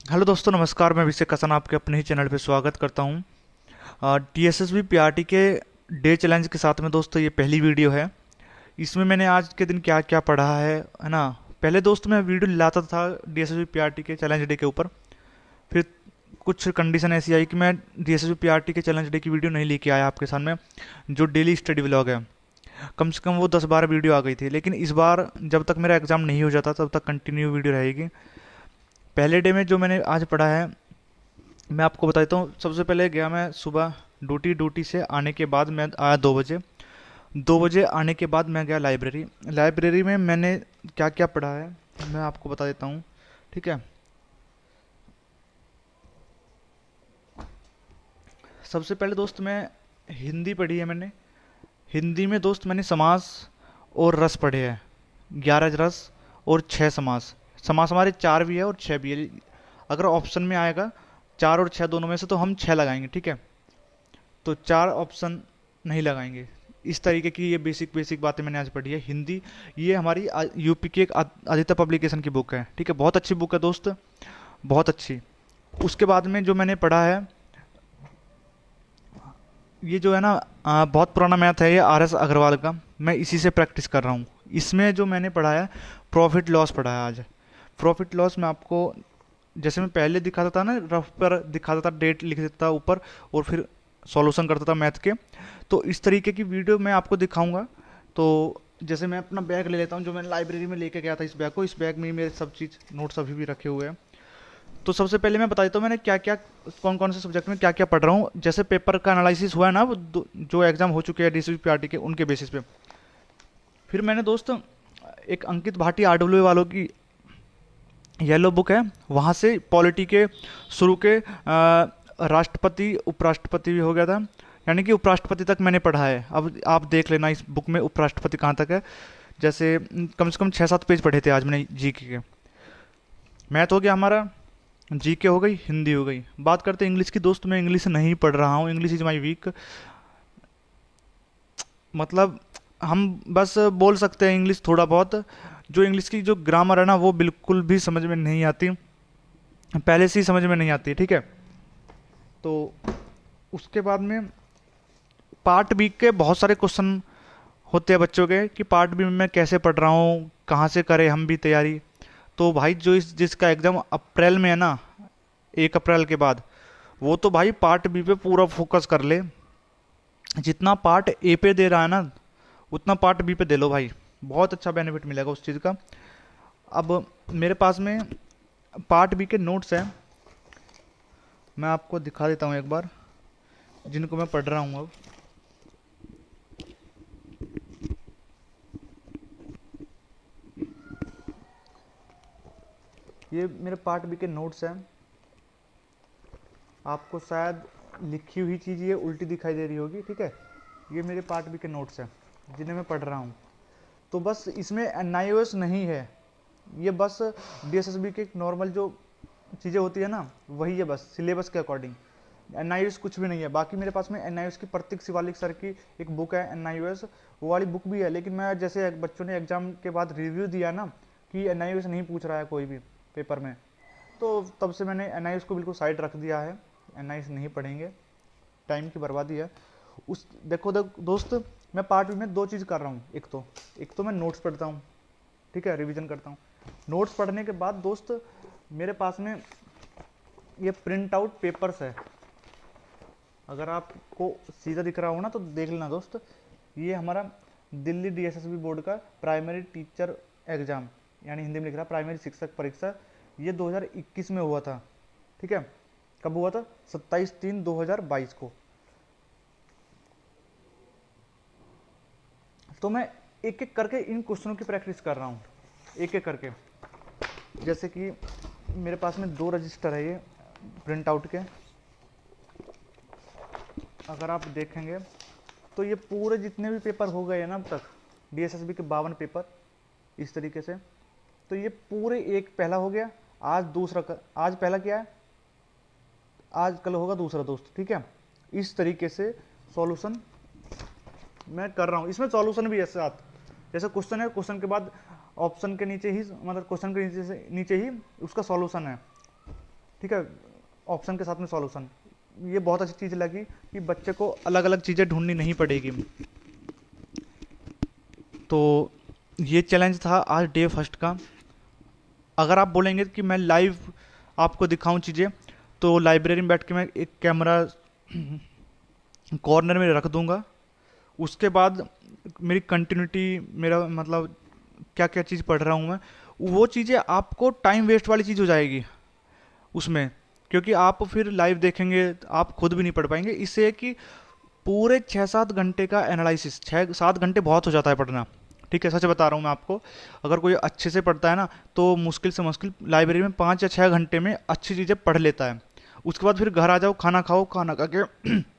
Hello दोस्तों, नमस्कार। मैं अभिषेक कसन आपके अपने ही चैनल पे स्वागत करता हूँ। टीएसएसबी पीआरटी के डे चैलेंज के साथ में दोस्तों ये पहली वीडियो है। इसमें मैंने आज के दिन क्या क्या पढ़ा है ना। पहले दोस्त मैं वीडियो लाता था डीएसएसबी पीआरटी के चैलेंज डे के ऊपर। फिर कुछ कंडीशन ऐसी आई कि मैं डीएसएसबी पीआरटी के चैलेंज डे की वीडियो नहीं लेके आया आपके सामने। जो डेली स्टडी व्लॉग है, कम से कम वो 10-12 वीडियो आ गई थी। लेकिन इस बार जब तक मेरा एग्ज़ाम नहीं हो जाता तब तक कंटिन्यू वीडियो रहेगी। पहले डे में जो मैंने आज पढ़ा है मैं आपको बता देता हूँ। सबसे पहले गया मैं सुबह ड्यूटी ड्यूटी से आने के बाद मैं आया 2 बजे। 2 बजे आने के बाद मैं गया लाइब्रेरी। लाइब्रेरी में मैंने क्या क्या पढ़ा है मैं आपको बता देता हूँ। ठीक है। सबसे पहले दोस्त मैं हिंदी पढ़ी है मैंने। हिंदी में दोस्त मैंने समास और रस पढ़े हैं। 11 रस और 6 समास। समास हमारे 4 भी है और 6 भी है। अगर ऑप्शन में आएगा 4 और 6 दोनों में से तो हम 6 लगाएंगे। ठीक है। तो 4 ऑप्शन नहीं लगाएंगे। इस तरीके की ये बेसिक बेसिक बातें मैंने आज पढ़ी है हिंदी। ये हमारी यूपी की एक आदित्य पब्लिकेशन की बुक है। ठीक है, बहुत अच्छी बुक है दोस्त, बहुत अच्छी। उसके बाद में जो मैंने पढ़ा है, ये जो है ना, बहुत पुराना मैथ है ये आर एस अग्रवाल का। मैं इसी से प्रैक्टिस कर रहा हूँ। इसमें जो मैंने पढ़ा है प्रॉफिट लॉस पढ़ा है आज। प्रॉफिट लॉस में आपको, जैसे मैं पहले दिखाता था ना, रफ पर दिखाता था, डेट लिख देता था ऊपर और फिर सॉल्यूशन करता था मैथ के। तो इस तरीके की वीडियो मैं आपको दिखाऊंगा। तो जैसे मैं अपना बैग ले लेता हूँ, जो मैंने लाइब्रेरी में लेके गया था इस बैग को। इस बैग में ही मेरे सब चीज़ नोट्स अभी भी रखे हुए हैं। तो सबसे पहले मैं बता देता हूँ मैंने क्या क्या, कौन कौन से सब्जेक्ट में क्या क्या पढ़ रहा हूँ। जैसे पेपर का एनालिसिस हुआ है ना, वो जो एग्जाम हो चुके हैं डीसीपीआरटी के, उनके बेसिस पे। फिर मैंने दोस्त एक अंकित भाटी आरडब्ल्यू वालों की येलो बुक है, वहाँ से पॉलिटी के शुरू के राष्ट्रपति उपराष्ट्रपति भी हो गया था, यानी कि उपराष्ट्रपति तक मैंने पढ़ा है। अब आप देख लेना इस बुक में उपराष्ट्रपति कहाँ तक है। जैसे कम से कम 6-7 पेज पढ़े थे आज मैंने जीके के। मैथ हो गया हमारा, जीके हो गई, हिंदी हो गई। बात करते हैं इंग्लिश की दोस्त। मैं इंग्लिश नहीं पढ़ रहा हूँ, इंग्लिश इज माई वीक। मतलब हम बस बोल सकते हैं इंग्लिश थोड़ा बहुत। जो इंग्लिश की जो ग्रामर है ना, वो बिल्कुल भी समझ में नहीं आती, पहले से ही समझ में नहीं आती। ठीक है। तो उसके बाद में पार्ट बी के बहुत सारे क्वेश्चन होते हैं बच्चों के कि पार्ट बी में मैं कैसे पढ़ रहा हूँ, कहाँ से करें हम भी तैयारी। तो भाई जो इस जिसका एग्ज़ाम अप्रैल में है ना, 1 अप्रैल के बाद, वो तो भाई पार्ट बी पे पूरा फोकस कर ले। जितना पार्ट ए पे दे रहा है ना, उतना पार्ट बी पे दे लो भाई। बहुत अच्छा बेनिफिट मिलेगा उस चीज़ का। अब मेरे पास में पार्ट बी के नोट्स हैं, मैं आपको दिखा देता हूँ एक बार, जिनको मैं पढ़ रहा हूँ अब। ये मेरे पार्ट बी के नोट्स हैं। आपको शायद लिखी हुई चीज़ ये उल्टी दिखाई दे रही होगी। ठीक है। ये मेरे पार्ट बी के नोट्स हैं जिन्हें मैं पढ़ रहा हूँ। तो बस इसमें एनआईओएस नहीं है, ये बस डीएसएसबी के नॉर्मल जो चीज़ें होती है ना, वही है, बस सिलेबस के अकॉर्डिंग। एनआईओएस कुछ भी नहीं है। बाकी मेरे पास में एनआईओएस की प्रतीक शिवालिक सर की एक बुक है एनआईओएस, वो वाली बुक भी है। लेकिन मैं जैसे बच्चों ने एग्जाम के बाद रिव्यू दिया ना कि एनआईओएस नहीं पूछ रहा है कोई भी पेपर में, तो तब से मैंने एनआईओएस को बिल्कुल साइड रख दिया है। एनआईओएस नहीं पढ़ेंगे, टाइम की बर्बादी है। उस देखो दोस्त, मैं पार्ट बी में 2 चीज़ कर रहा हूँ। एक तो मैं नोट्स पढ़ता हूँ, ठीक है, रिवीजन करता हूँ। नोट्स पढ़ने के बाद दोस्त मेरे पास में ये प्रिंट आउट पेपर्स है। अगर आपको सीधा दिख रहा हो ना तो देख लेना दोस्त। ये हमारा दिल्ली डीएसएसबी बोर्ड का प्राइमरी टीचर एग्जाम, यानी हिंदी में लिख रहा प्राइमरी शिक्षक परीक्षा, ये 2021 में हुआ था। ठीक है। कब हुआ था? 27/3/2022 को। तो मैं एक एक करके इन क्वेश्चनों की प्रैक्टिस कर रहा हूँ, एक एक करके। जैसे कि मेरे पास में 2 रजिस्टर है ये प्रिंट आउट के। अगर आप देखेंगे तो ये पूरे जितने भी पेपर हो गए हैं ना अब तक, डीएसएसबी के 52 पेपर इस तरीके से, तो ये पूरे एक पहला हो गया। आज दूसरा आज पहला क्या है, आज कल होगा दूसरा दोस्त। ठीक है। इस तरीके से सॉल्यूशन मैं कर रहा हूँ। इसमें सॉल्यूशन भी है साथ। जैसे क्वेश्चन है, क्वेश्चन के बाद ऑप्शन के नीचे ही, मतलब क्वेश्चन के नीचे ही उसका सॉल्यूशन है। ठीक है, ऑप्शन के साथ में सॉल्यूशन। ये बहुत अच्छी चीज़ लगी कि बच्चे को अलग अलग चीज़ें ढूंढनी नहीं पड़ेगी। तो ये चैलेंज था आज डे फर्स्ट का। अगर आप बोलेंगे कि मैं लाइव आपको दिखाऊं चीज़ें, तो लाइब्रेरी में बैठ के मैं एक कैमरा कॉर्नर में रख दूंगा। उसके बाद मेरी कंटिन्यूटी, मेरा मतलब क्या क्या चीज़ पढ़ रहा हूँ मैं, वो चीज़ें आपको टाइम वेस्ट वाली चीज़ हो जाएगी उसमें, क्योंकि आप फिर लाइव देखेंगे आप खुद भी नहीं पढ़ पाएंगे। इससे है कि पूरे 6-7 घंटे का एनालिसिस, 6-7 घंटे बहुत हो जाता है पढ़ना, ठीक है, सच बता रहा हूँ मैं आपको। अगर कोई अच्छे से पढ़ता है ना, तो मुश्किल से मुश्किल लाइब्रेरी में 5 या 6 घंटे में अच्छी चीज़ें पढ़ लेता है। उसके बाद फिर घर आ जाओ, खाना खाओ, खाना खा के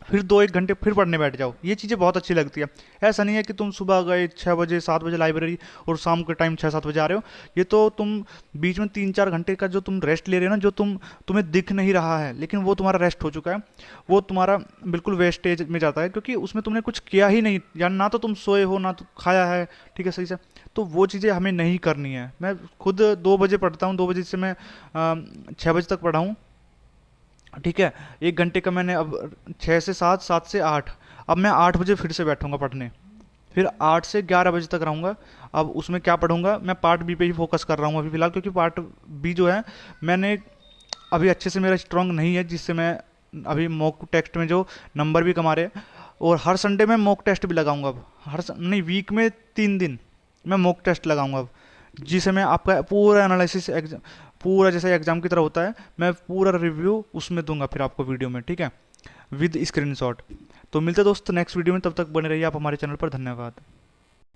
फिर 2-1 घंटे फिर पढ़ने बैठ जाओ। ये चीज़ें बहुत अच्छी लगती है। ऐसा नहीं है कि तुम सुबह गए 6 बजे 7 बजे लाइब्रेरी और शाम के टाइम 6-7 बजे आ रहे हो। ये तो तुम बीच में 3-4 घंटे का जो तुम रेस्ट ले रहे हो ना, जो तुम्हें दिख नहीं रहा है, लेकिन वो तुम्हारा रेस्ट हो चुका है, वो तुम्हारा बिल्कुल वेस्टेज में जाता है, क्योंकि उसमें तुमने कुछ किया ही नहीं, या ना तो तुम सोए हो ना तो खाया है, ठीक है, सही से। तो वो चीज़ें हमें नहीं करनी है। मैं खुद 2 बजे पढ़ता हूँ, 2 बजे से मैं 6 बजे तक पढ़ा हूँ, ठीक है। 1 घंटे का मैंने अब 6 से 7, 7 से 8, अब मैं 8 बजे फिर से बैठूंगा पढ़ने, फिर 8 से 11 बजे तक रहूँगा। अब उसमें क्या पढ़ूंगा, मैं पार्ट बी पे ही फोकस कर रहा हूँ अभी फिलहाल, क्योंकि पार्ट बी जो है मैंने अभी अच्छे से, मेरा स्ट्रांग नहीं है, जिससे मैं अभी मॉक टेस्ट में जो नंबर भी कमा रहे हैं। और हर संडे में मॉक टेस्ट भी लगाऊंगा अब, नहीं, वीक में 3 दिन मैं मॉक टेस्ट लगाऊंगा अब, जिसे मैं आपका पूरा एनालिसिस एग्जाम, पूरा जैसे एग्जाम की तरह होता है, मैं पूरा रिव्यू उसमें दूंगा फिर आपको वीडियो में, ठीक है, विद स्क्रीनशॉट। तो मिलते दोस्त नेक्स्ट वीडियो में, तब तक बने रहिए आप हमारे चैनल पर। धन्यवाद।